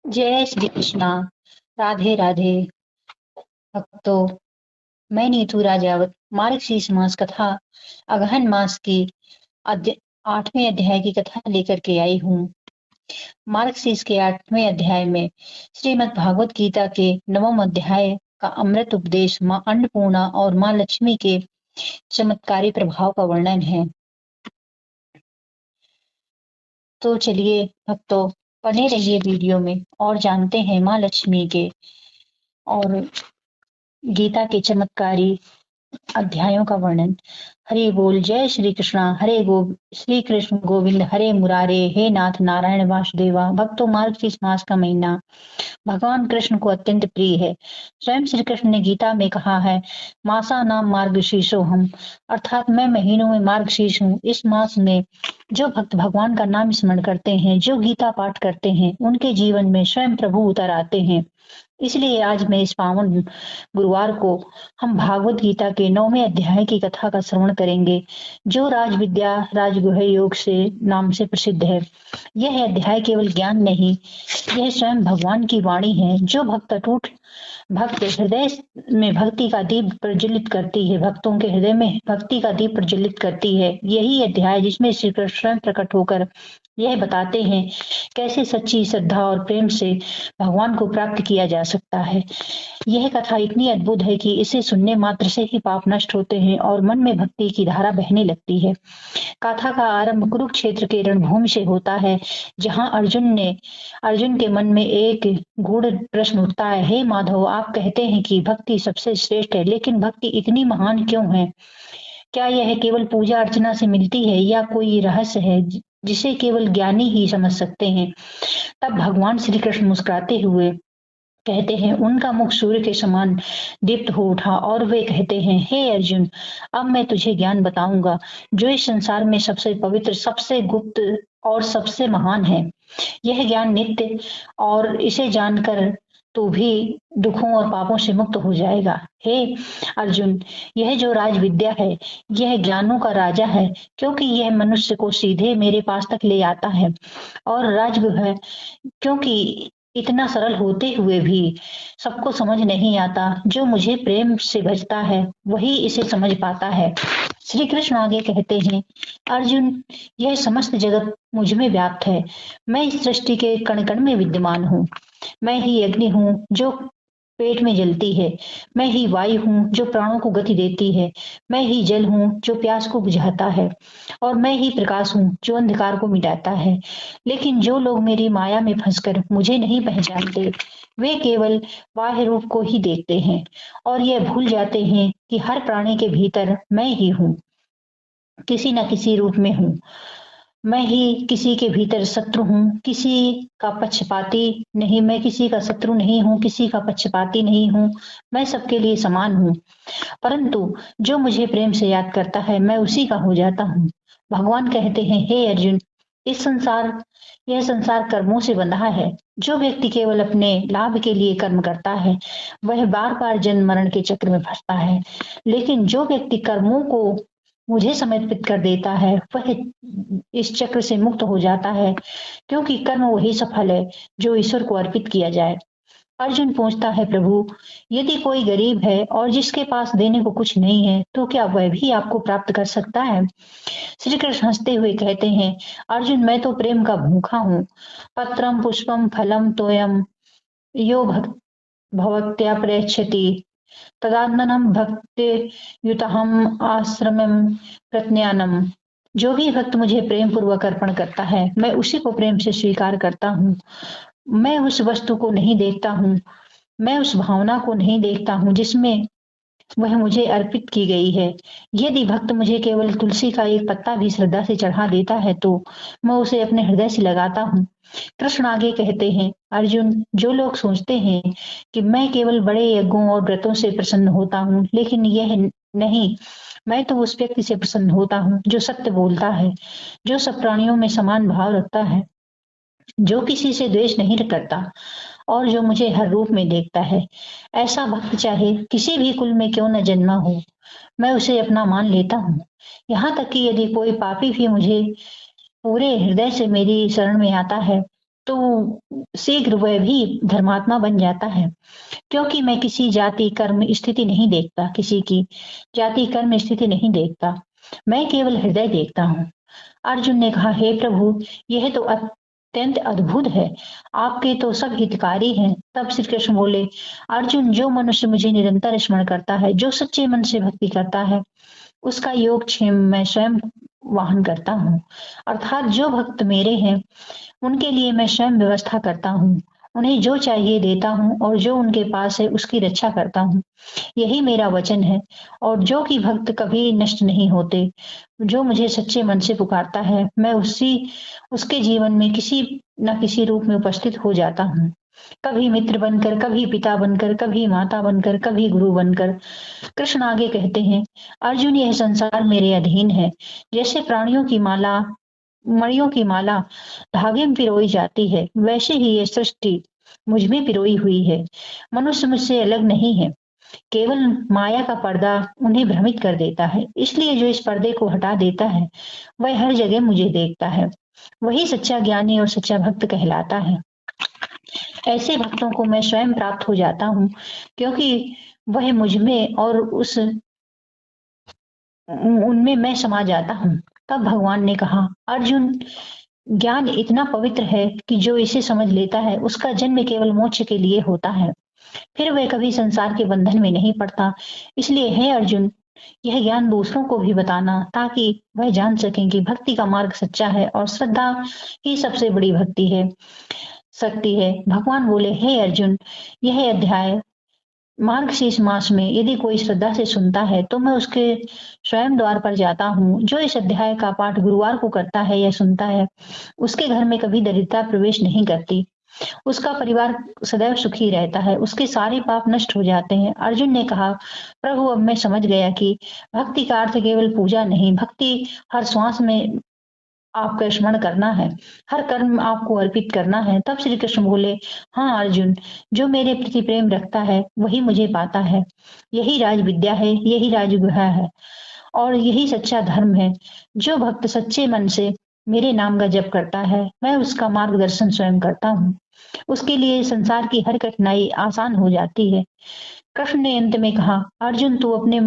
जय श्री कृष्णा। राधे राधे भक्तों। मैं नीतू राजावत मार्गशीर्ष मास कथा अगहन मास की अध्य 8वें अध्याय की कथा लेकर के आई हूँ। मार्गशीर्ष के 8वें अध्याय में श्रीमद् भागवत गीता के 9वें अध्याय का अमृत उपदेश माँ अन्नपूर्णा और माँ लक्ष्मी के चमत्कारी प्रभाव का वर्णन है। तो चलिए भक्तों, बने रहिए वीडियो में और जानते हैं माँ लक्ष्मी के और गीता के चमत्कारी अध्यायों का वर्णन। हरि बोल। जय श्री कृष्णा। श्री कृष्ण गोविंद हरे मुरारे। हे नाथ नारायण वासुदेवा। भक्तों, मार्गशीर्ष मास का महीना भगवान कृष्ण को अत्यंत प्रिय है। स्वयं श्री कृष्ण ने गीता में कहा है, मासा नाम मार्गशीर्षो हम, अर्थात मैं महीनों में मार्गशीर्ष हूँ। इस मास में जो भक्त भगवान का नाम स्मरण करते हैं, जो गीता पाठ करते हैं, उनके जीवन में स्वयं प्रभु उतर आते हैं। इसलिए आज मैं इस पावन गुरुवार को हम भागवत गीता के 9वें अध्याय की कथा का श्रवण करेंगे, जो राज विद्या राजगुह योग से नाम से प्रसिद्ध है। यह अध्याय केवल ज्ञान नहीं, यह स्वयं भगवान की वाणी है, जो भक्त हृदय में भक्ति का दीप प्रज्वलित करती है, भक्तों के हृदय में भक्ति का दीप प्रज्वलित करती है। यही अध्याय जिसमें श्री कृष्ण स्वयं प्रकट होकर यह बताते हैं कैसे सच्ची श्रद्धा और प्रेम से भगवान को प्राप्त किया जा सकता है। यह कथा इतनी अद्भुत है कि इसे सुनने मात्र से ही पाप नष्ट होते हैं और मन में भक्ति की धारा बहने लगती है। कथा का आरंभ कुरुक्षेत्र के रणभूमि से होता है, जहां अर्जुन के मन में एक गूढ़ प्रश्न उठता है, हे माधव, आप कहते हैं कि भक्ति सबसे श्रेष्ठ है, लेकिन भक्ति इतनी महान क्यों है? क्या यह केवल पूजा अर्चना से मिलती है या कोई रहस्य है जिसे केवल ज्ञानी ही समझ सकते हैं? तब भगवान श्री कृष्ण मुस्कुराते हुए कहते हैं, उनका मुख सूर्य के समान दीप्त हो उठा और वे कहते हैं, हे अर्जुन, अब मैं तुझे ज्ञान बताऊंगा जो इस संसार में सबसे पवित्र, सबसे गुप्त और सबसे महान है। यह ज्ञान नित्य और इसे जानकर तू भी दुखों और पापों से मुक्त हो जाएगा। हे अर्जुन, यह जो राज विद्या है, यह ज्ञानों का राजा है, क्योंकि यह मनुष्य को सीधे मेरे पास तक ले आता है। और राजगुह है, क्योंकि इतना सरल होते हुए भी सबको समझ नहीं आता। जो मुझे प्रेम से भजता है वही इसे समझ पाता है। श्री कृष्ण आगे कहते हैं, अर्जुन, यह समस्त जगत मुझ में व्याप्त है। मैं इस सृष्टि के कण कण में विद्यमान हूँ। मैं ही अग्नि हूँ जो पेट में जलती है। मैं ही वायु हूँ जो प्राणों को गति देती है। मैं ही जल हूँ जो प्यास को बुझाता है। और मैं ही प्रकाश हूँ जो अंधकार को मिटाता है। लेकिन जो लोग मेरी माया में फंसकर मुझे नहीं पहचानते, वे केवल बाह्य रूप को ही देखते हैं और यह भूल जाते हैं कि हर प्राणी के भीतर मैं ही हूँ, किसी न किसी रूप में हूँ। मैं ही किसी के भीतर शत्रु हूँ, किसी का पक्षपाती नहीं। मैं किसी का शत्रु नहीं हूँ, किसी का पक्षपाती नहीं हूँ। मैं सबके लिए समान हूँ। परंतु जो मुझे प्रेम से याद करता है, मैं उसी का हो जाता हूँ। भगवान कहते हैं, हे अर्जुन, यह संसार कर्मों से बंधा है। जो व्यक्ति केवल अपने लाभ के लिए कर्म करता है, वह बार बार जन्म मरण के चक्र में फंसता है। लेकिन जो व्यक्ति कर्मों को मुझे समर्पित कर देता है, वह इस चक्र से मुक्त हो जाता है, क्योंकि कर्म वही सफल है जो ईश्वर को अर्पित किया जाए। अर्जुन पूछता है, प्रभु, यदि कोई गरीब है और जिसके पास देने को कुछ नहीं है, तो क्या वह भी आपको प्राप्त कर सकता है? श्री कृष्ण हंसते हुए कहते हैं, अर्जुन, मैं तो प्रेम का भूखा हूँ। पत्रम पुष्पम फलम तोयम यो भवत्या प्रयच्छति तदानम भक्ति युतहम आश्रमम प्रत्यानम। जो भी भक्त मुझे प्रेम पूर्वक अर्पण करता है, मैं उसी को प्रेम से स्वीकार करता हूँ। मैं उस वस्तु को नहीं देखता हूँ, मैं उस भावना को नहीं देखता हूँ जिसमें वह मुझे अर्पित की गई है। यदि भक्त मुझे केवल तुलसी का एक पत्ता भी श्रद्धा से चढ़ा देता है, तो मैं उसे अपने हृदय से लगाता हूँ। कृष्ण आगे कहते हैं, अर्जुन, जो लोग सोचते हैं कि मैं केवल बड़े यज्ञों और व्रतों से प्रसन्न होता हूँ, लेकिन यह नहीं। मैं तो उस व्यक्ति से प्रसन्न होता हूँ जो सत्य बोलता है, जो सब प्राणियों में समान भाव रखता है, जो किसी से द्वेष नहीं करता और जो मुझे हर रूप में देखता है। ऐसा भक्त चाहे किसी भी कुल में क्यों न जन्मा हो, मैं उसे अपना मान लेता हूँ। यहाँ तक कि यदि कोई पापी भी मुझे पूरे हृदय से मेरी शरण में आता है, तो शीघ्र वह भी धर्मात्मा बन जाता है, क्योंकि मैं किसी जाति कर्म स्थिति नहीं देखता, किसी की जाति कर्म स्थिति नहीं देखता, मैं केवल हृदय देखता हूँ। अर्जुन ने कहा, हे प्रभु, यह तो अत्यंत अद्भुत है, आपके तो सब हितकारी हैं। तब श्री कृष्ण बोले, अर्जुन, जो मनुष्य मुझे निरंतर स्मरण करता है, जो सच्चे मन से भक्ति करता है, उसका योगक्षेम मैं स्वयं वाहन करता हूँ। अर्थात जो भक्त मेरे हैं, उनके लिए मैं स्वयं व्यवस्था करता हूँ, उन्हें जो चाहिए देता हूँ और जो उनके पास है उसकी रक्षा करता हूँ। यही मेरा वचन है। और जो कि भक्त कभी नष्ट नहीं होते, जो मुझे सच्चे मन से पुकारता है, मैं उसके जीवन में किसी न किसी रूप में उपस्थित हो जाता हूँ। कभी मित्र बनकर, कभी पिता बनकर, कभी माता बनकर, कभी गुरु बनकर। कृष्ण आगे कहते हैं, अर्जुन, यह संसार मेरे अधीन है। जैसे प्राणियों की माला, मणियों की माला धागे में पिरोई जाती है, वैसे ही ये सृष्टि मुझ में पिरोई हुई है। मनुष्य मुझसे अलग नहीं है, केवल माया का पर्दा उन्हें भ्रमित कर देता है। इसलिए जो इस पर्दे को हटा देता है, वह हर जगह मुझे देखता है। वही सच्चा ज्ञानी और सच्चा भक्त कहलाता है। ऐसे भक्तों को मैं स्वयं प्राप्त हो जाता हूँ, क्योंकि वह मुझ में और उस उनमें मैं समा जाता हूँ। तब भगवान ने कहा, अर्जुन, ज्ञान इतना पवित्र है कि जो इसे समझ लेता है, उसका जन्म केवल मोक्ष के लिए होता है, फिर वह कभी संसार के बंधन में नहीं पड़ता। इसलिए हे अर्जुन, यह ज्ञान दूसरों को भी बताना, ताकि वह जान सकें कि भक्ति का मार्ग सच्चा है और श्रद्धा ही सबसे बड़ी भक्ति है, शक्ति है। भगवान बोले, हे अर्जुन, यह अध्याय मार्गशीर्ष मास में यदि कोई श्रद्धा से सुनता है, तो मैं उसके स्वयं द्वार पर जाता हूँ। जो इस अध्याय का पाठ गुरुवार को करता है या सुनता है, उसके घर में कभी दरिद्रता प्रवेश नहीं करती, उसका परिवार सदैव सुखी रहता है, उसके सारे पाप नष्ट हो जाते हैं। अर्जुन ने कहा, प्रभु, अब मैं समझ गया कि भक्ति का अर्थ केवल पूजा नहीं, भक्ति हर श्वास में आपका स्मरण करना है, हर कर्म आपको अर्पित करना है। तब श्री कृष्ण बोले, हाँ अर्जुन, जो मेरे प्रति प्रेम रखता है, वही मुझे पाता है। यही राज विद्या है, यही राजगुहा है, और यही सच्चा धर्म है। जो भक्त सच्चे मन से मेरे नाम का जप करता है, मैं उसका मार्गदर्शन स्वयं करता हूँ। उसके लिए संसार की हर कठिनाई आसान हो जाती है। कृष्ण ने अंत में कहा, अर्जुन, तू अपने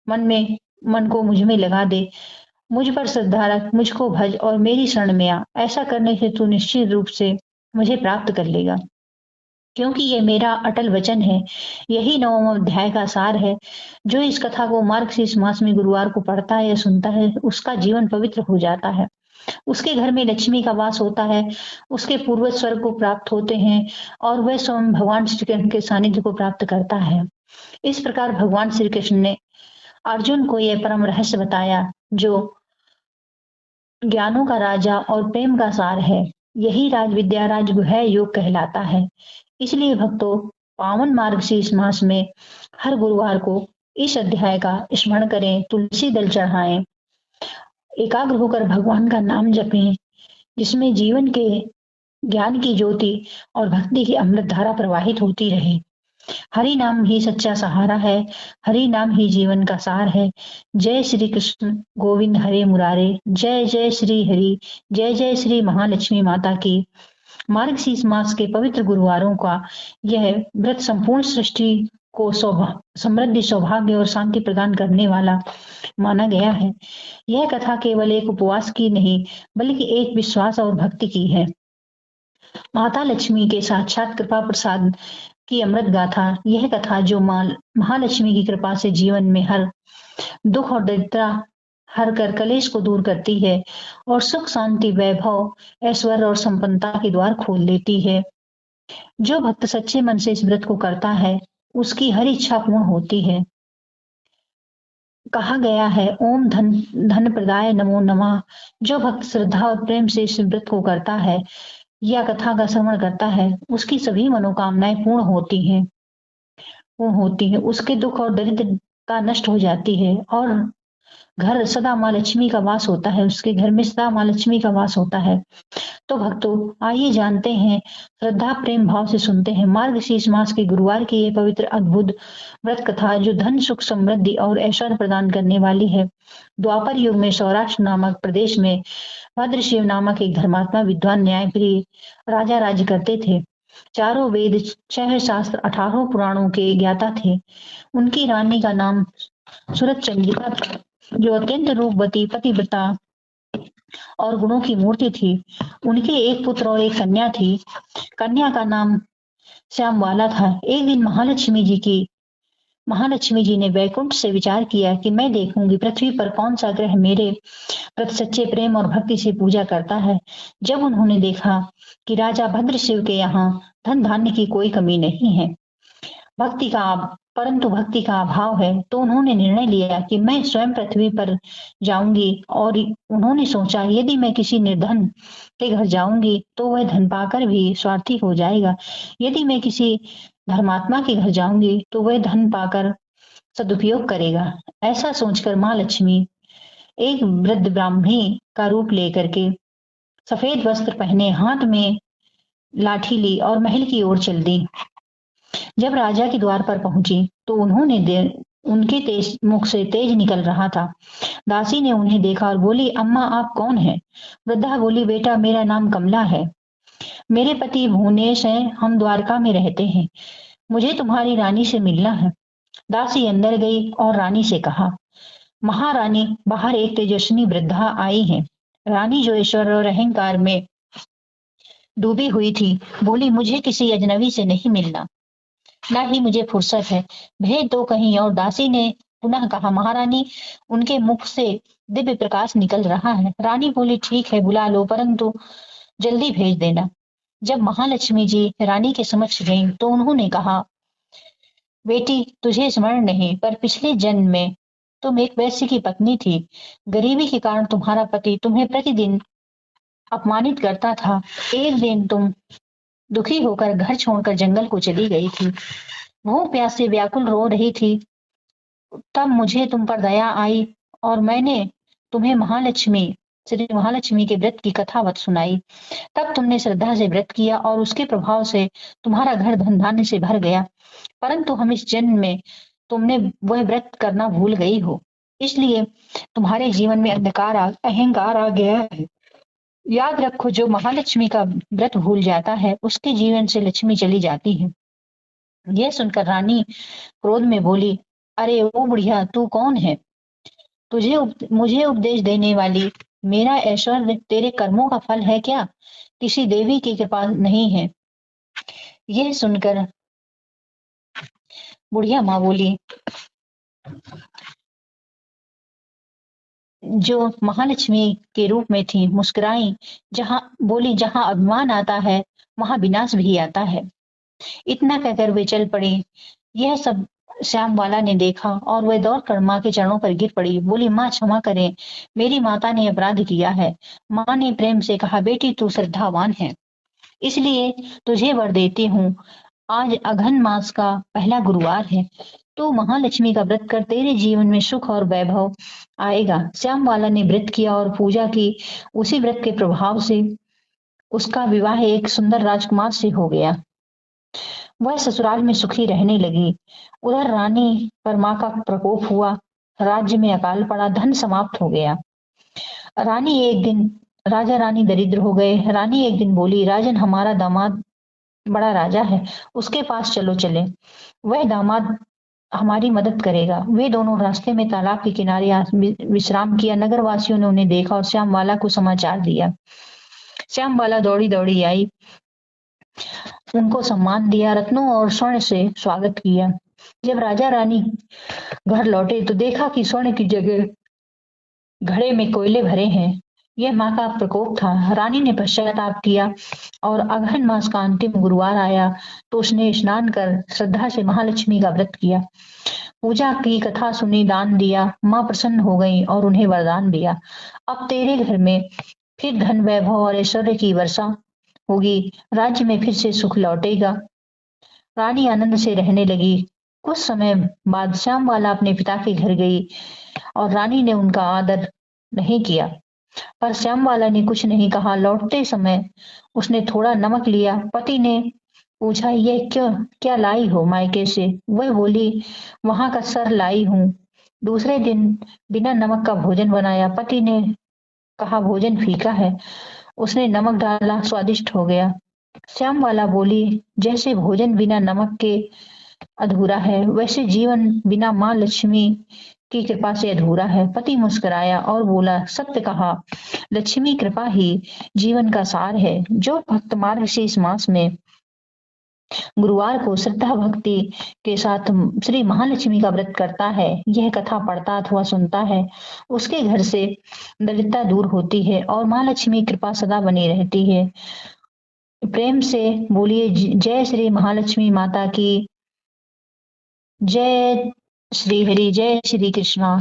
मन को मुझ में लगा दे, मुझ पर श्रद्धा रख, मुझको भज और मेरी शरण में आ। ऐसा करने से तू निश्चित रूप से मुझे प्राप्त कर लेगा, क्योंकि ये मेरा अटल वचन है। यही 9वां अध्याय का सार है। जो इस कथा को मार्गशीर्ष मास में गुरुवार को पढ़ता है या सुनता है, उसका जीवन पवित्र हो जाता है, उसके घर में लक्ष्मी का वास होता है, उसके पूर्वज स्वर्ग को प्राप्त होते हैं और वह स्वयं भगवान श्री कृष्ण के सानिध्य को प्राप्त करता है। इस प्रकार भगवान श्री कृष्ण ने अर्जुन को यह परम रहस्य बताया, जो ज्ञानों का राजा और प्रेम का सार है। यही राज विद्या, राजगुह योग कहलाता है। इसलिए भक्तों, पावन मार्गशीर्ष मास में हर गुरुवार को इस अध्याय का स्मरण करें, तुलसी दल चढ़ाएं, एकाग्र होकर भगवान का नाम जपें, जिसमें जीवन के ज्ञान की ज्योति और भक्ति की अमृत धारा प्रवाहित होती रहे। हरि नाम ही सच्चा सहारा है, हरि नाम ही जीवन का सार है। जय श्री कृष्ण गोविंद हरे मुरारे, जय जय श्री हरि, जय जय श्री महालक्ष्मी माता की। मार्गशीर्ष मास के पवित्र गुरुवारों का यह व्रत संपूर्ण सृष्टि को समृद्धि, सौभाग्य और शांति प्रदान करने वाला माना गया है। यह कथा केवल एक उपवास की नहीं, बल्कि एक विश्वास और भक्ति की है। माता लक्ष्मी के साक्षात कृपा प्रसाद की अमृत गाथा यह कथा, जो महालक्ष्मी की कृपा से जीवन में हर दुख और दरिद्रता हर कर कलेश को दूर करती है और सुख, शांति, वैभव, ऐश्वर्य और संपन्नता के द्वार खोल देती है। जो भक्त सच्चे मन से इस व्रत को करता है, उसकी हर इच्छा पूर्ण होती है। कहा गया है, ओम धन धन प्रदाय नमो नमः। जो भक्त श्रद्धा और प्रेम से इस व्रत को करता है या कथा का श्रवण करता है, उसकी सभी मनोकामनाएं पूर्ण होती हैं, उसके दुख और दरिद्रता नष्ट हो जाती है और घर सदा माँ लक्ष्मी का वास होता है, उसके घर में सदा माँ लक्ष्मी का वास होता है। तो भक्तों, आइए जानते हैं, श्रद्धा प्रेम भाव से सुनते हैं मार्गशीर्ष मास के गुरुवार की ये पवित्र अद्भुत व्रत कथा, जो धन सुख समृद्धि और ऐश्वर्य प्रदान करने वाली है। द्वापर युग में सौराष्ट्र नामक प्रदेश में भद्रशिव नामक एक धर्मात्मा विद्वान न्यायप्रिय राजा राज्य करते थे। चारों वेद, 6 शास्त्र, 18 पुराणों के ज्ञाता थे। उनकी रानी का नाम सूरत चंद्रिका था, जो अत्यंत रूपवती, पतिव्रता और गुणों की मूर्ति थी। उनके एक पुत्र और एक कन्या थी। कन्या का नाम श्यामवाला था। एक दिन महालक्ष्मी जी ने वैकुंठ से विचार किया कि मैं देखूंगी पृथ्वी पर कौन सा ग्रह मेरे प्रति सच्चे प्रेम और भक्ति से पूजा करता है। जब उन्होंने देखा कि राजा भद्रशिव के यहाँ धन धान्य की कोई कमी नहीं है, परंतु भक्ति का अभाव है, तो उन्होंने निर्णय लिया कि मैं स्वयं पृथ्वी पर जाऊंगी। और उन्होंने सोचा, यदि मैं किसी निर्धन के घर जाऊंगी तो वह धन पाकर भी स्वार्थी हो जाएगा। यदि मैं किसी धर्मात्मा के घर जाऊंगी तो वह धन पाकर सदुपयोग करेगा। ऐसा सोचकर माँ लक्ष्मी एक वृद्ध ब्राह्मणी का रूप लेकर के सफेद वस्त्र पहने, हाथ में लाठी ली और महल की ओर चल दी। जब राजा के द्वार पर पहुंची तो उनके तेज मुख से तेज निकल रहा था। दासी ने उन्हें देखा और बोली, अम्मा आप कौन हैं? वृद्धा बोली, बेटा मेरा नाम कमला है, मेरे पति भुवनेश हैं, हम द्वारका में रहते हैं, मुझे तुम्हारी रानी से मिलना है। दासी अंदर गई और रानी से कहा, महारानी, बाहर एक तेजस्विनी वृद्धा आई है। रानी, जो ईश्वर और अहंकार में डूबी हुई थी, बोली, मुझे किसी अजनबी से नहीं मिलना, ना ही मुझे फुर्सत है, भेज दो कहीं और। दासी ने पुनः कहा, महारानी, उनके मुख से दिव्य प्रकाश निकल रहा है। रानी बोली, ठीक है, बुला लो, परंतु जल्दी भेज देना। जब महालक्ष्मी जी रानी के समक्ष गईं तो उन्होंने कहा, बेटी, तुझे स्मरण नहीं, पर पिछले जन्म में तुम एक वैश्य की पत्नी थी। गरीबी के कारण तुम्हारा पति तुम्हें प्रतिदिन अपमानित करता था। एक दिन तुम दुखी होकर घर छोड़कर जंगल को चली गई थी। भूख प्यास से व्याकुल रो रही थी। तब मुझे तुम पर दया आई और मैंने तुम्हें श्री महालक्ष्मी के व्रत की कथावत सुनाई। तब तुमने श्रद्धा से व्रत किया और उसके प्रभाव से तुम्हारा घर धन धान्य से भर गया। परंतु हम इस जन्म में तुमने वह व्रत करना भूल गई हो, इसलिए तुम्हारे जीवन में अहंकार आ गया है। याद रखो, जो महालक्ष्मी का व्रत भूल जाता है उसके जीवन से लक्ष्मी चली जाती है। यह सुनकर रानी क्रोध में बोली, अरे ओ बुढ़िया, तू कौन है? मुझे उपदेश देने वाली? मेरा ऐश्वर्य तेरे कर्मों का फल है क्या? किसी देवी की कृपा नहीं है। यह सुनकर बुढ़िया माँ बोली, जो महालक्ष्मी के रूप में थी, मुस्कुराई, जहां अभिमान आता है वहां विनाश भी आता है। इतना कहकर वे चल पड़ी। यह सब श्यामवाला ने देखा और वह दौड़कर माँ के चरणों पर गिर पड़ी। बोली, माँ क्षमा करें, मेरी माता ने अपराध किया है। माँ ने प्रेम से कहा, बेटी तू श्रद्धावान है, इसलिए तुझे वर देती हूँ। आज अघन मास का पहला गुरुवार है, तो महालक्ष्मी का व्रत कर, तेरे जीवन में सुख और वैभव आएगा। श्यामवाला ने व्रत किया और पूजा की। उसी व्रत के प्रभाव से उसका विवाह एक सुंदर राजकुमार से हो गया। वह ससुराल में सुखी रहने लगी। उधर रानी पर माँ का प्रकोप हुआ। राज्य में अकाल पड़ा, धन समाप्त हो गया। राजा रानी दरिद्र हो गए। रानी एक दिन बोली, राजन, हमारा दामाद बड़ा राजा है, उसके पास चले, वह दामाद हमारी मदद करेगा। वे दोनों रास्ते में तालाब के किनारे विश्राम किया। नगर वासियों ने उन्हें देखा और श्यामवाला को समाचार दिया। श्यामवाला दौड़ी दौड़ी आई, उनको सम्मान दिया, रत्नों और स्वर्ण से स्वागत किया। जब राजा रानी घर लौटे तो देखा कि स्वर्ण की जगह घड़े में कोयले भरे हैं। यह माँ का प्रकोप था। रानी ने पश्चाताप किया और अगहन मास का अंतिम गुरुवार आया तो उसने स्नान कर श्रद्धा से महालक्ष्मी का व्रत किया, पूजा की, कथा सुनी, दान दिया। माँ प्रसन्न हो गई और उन्हें वरदान दिया, अब तेरे घर में फिर धन, वैभव और ऐश्वर्य की वर्षा होगी, राज्य में फिर से सुख लौटेगा। रानी आनंद से रहने लगी। कुछ समय बाद श्यामबाला अपने पिता के घर गई और रानी ने उनका आदर नहीं किया, पर श्यामबाला ने कुछ नहीं कहा। लौटते समय उसने थोड़ा नमक लिया। पति ने पूछा, यह क्यों, क्या लाई हो मायके से? वह बोली, वहां का सर लाई हूं। दूसरे दिन बिना नमक का भोजन बनाया। पति ने कहा, भोजन फीका है। उसने नमक डाला, स्वादिष्ट हो गया। श्यामबाला बोली, जैसे भोजन बिना नमक के अधूरा है, वैसे जीवन बिना माँ लक्ष्मी की कृपा से अधूरा है। पति मुस्कुराया और बोला, सत्य कहा, लक्ष्मी कृपा ही जीवन का सार है। जो भक्त मार्गशीर्ष मास में गुरुवार को श्रद्धा भक्ति के साथ श्री महालक्ष्मी का व्रत करता है, यह कथा पढ़ता अथवा सुनता है, उसके घर से दरिद्रता दूर होती है और माँ लक्ष्मी कृपा सदा बनी रहती है। प्रेम से बोलिए, जय श्री महालक्ष्मी माता की जय। श्री हरि, जय श्री कृष्णा।